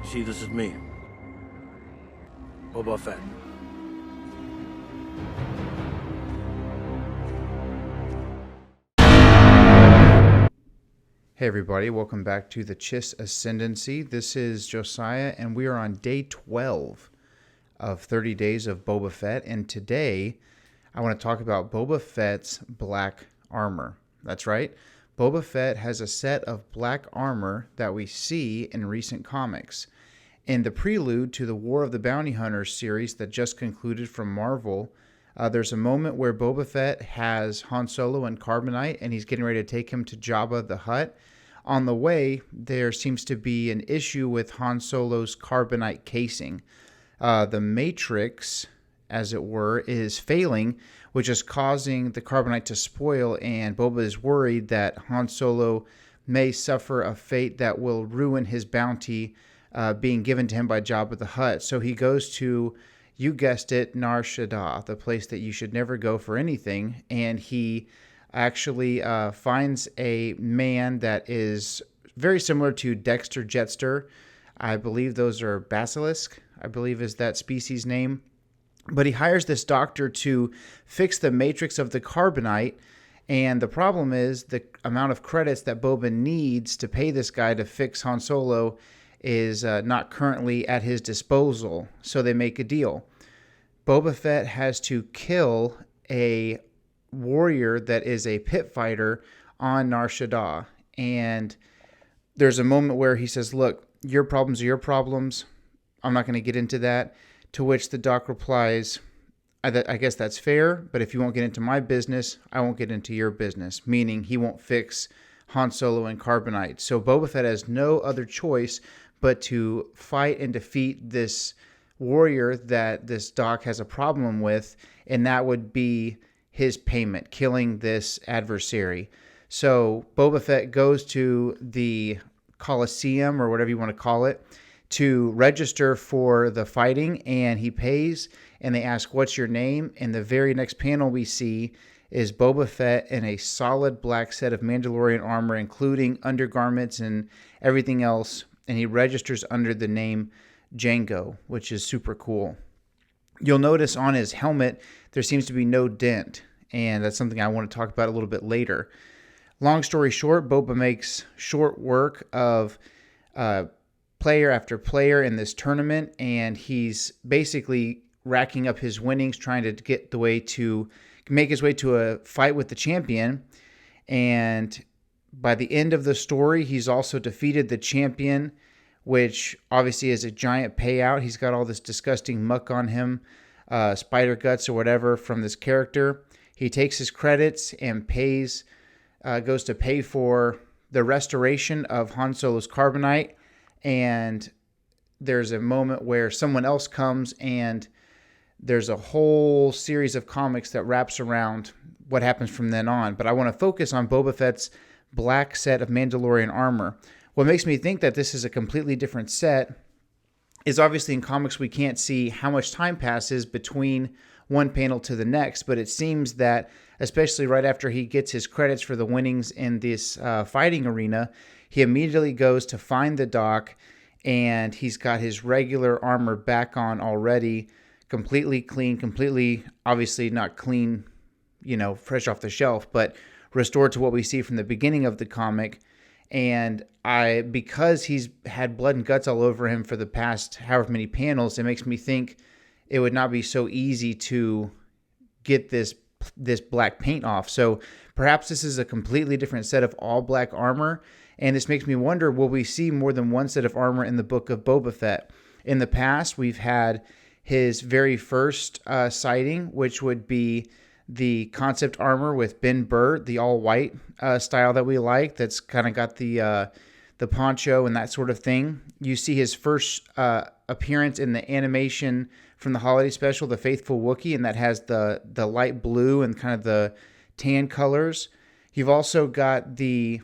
See, this is me, Boba Fett. Hey everybody, welcome back to the Chiss Ascendancy. This is Josiah and we are on day 12 of 30 Days of Boba Fett, and today I want to talk about Boba Fett's black armor. That's right, Boba Fett has a set of black armor that we see in recent comics. In the prelude to the War of the Bounty Hunters series that just concluded from Marvel, there's a moment where Boba Fett has Han Solo and Carbonite, and he's getting ready to take him to Jabba the Hutt. On the way, there seems to be an issue with Han Solo's Carbonite casing. The Matrix, as it were, is failing, which is causing the Carbonite to spoil, and Boba is worried that Han Solo may suffer a fate that will ruin his bounty being given to him by Jabba the Hutt. So he goes to, you guessed it, Nar Shaddaa, the place that you should never go for anything. And he actually finds a man that is very similar to Dexter Jetster. I believe those are basilisk, I believe is that species name. But he hires this doctor to fix the matrix of the carbonite. And the problem is the amount of credits that Boba needs to pay this guy to fix Han Solo is not currently at his disposal, so they make a deal. Boba Fett has to kill a warrior that is a pit fighter on Nar Shaddaa, and there's a moment where he says, look, your problems are your problems, I'm not going to get into that, to which the doc replies, I guess that's fair, but if you won't get into my business, I won't get into your business, meaning he won't fix Han Solo and Carbonite. So Boba Fett has no other choice but to fight and defeat this warrior that this doc has a problem with, and that would be his payment, killing this adversary. So Boba Fett goes to the Coliseum, or whatever you want to call it, to register for the fighting, and he pays, and they ask, what's your name? And the very next panel we see is Boba Fett in a solid black set of Mandalorian armor, including undergarments and everything else, and he registers under the name Jango, which is super cool. You'll notice on his helmet there seems to be no dent, and that's something I want to talk about a little bit later. Long story short, Boba makes short work of player after player in this tournament, and he's basically racking up his winnings, trying to make his way to a fight with the champion. And by the end of the story, he's also defeated the champion, which obviously is a giant payout. He's got all this disgusting muck on him, spider guts or whatever from this character. He takes his credits and goes to pay for the restoration of Han Solo's carbonite. And there's a moment where someone else comes, and there's a whole series of comics that wraps around what happens from then on. But I want to focus on Boba Fett's black set of Mandalorian armor. What makes me think that this is a completely different set is obviously in comics we can't see how much time passes between one panel to the next, but it seems that especially right after he gets his credits for the winnings in this fighting arena, he immediately goes to find the doc, and he's got his regular armor back on already, completely clean, completely obviously not clean, fresh off the shelf, but restored to what we see from the beginning of the comic. And because he's had blood and guts all over him for the past however many panels, it makes me think it would not be so easy to get this black paint off. So perhaps this is a completely different set of all black armor. And this makes me wonder, will we see more than one set of armor in the book of Boba Fett? In the past, we've had his very first sighting, which would be the concept armor with Ben Burtt, the all-white style that we like, that's kind of got the poncho and that sort of thing. You see his first appearance in the animation from the holiday special, The Faithful Wookiee, and that has the light blue and kind of the tan colors. You've also got the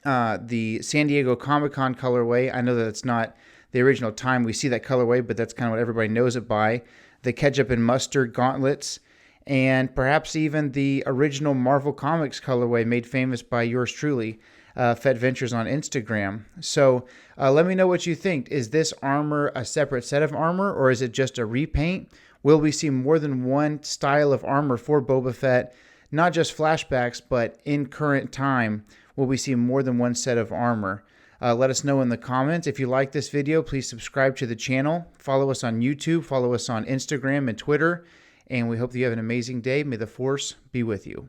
San Diego Comic-Con colorway. I know that it's not the original time we see that colorway, but that's kind of what everybody knows it by. The ketchup and mustard gauntlets, and perhaps even the original Marvel Comics colorway made famous by yours truly. Fett Ventures on Instagram. So let me know what you think. Is this armor a separate set of armor, or is it just a repaint? Will we see more than one style of armor for Boba Fett? Not just flashbacks, but in current time, will we see more than one set of armor? Let us know in the comments. If you like this video, please subscribe to the channel. Follow us on YouTube. Follow us on Instagram and Twitter. And we hope that you have an amazing day. May the Force be with you.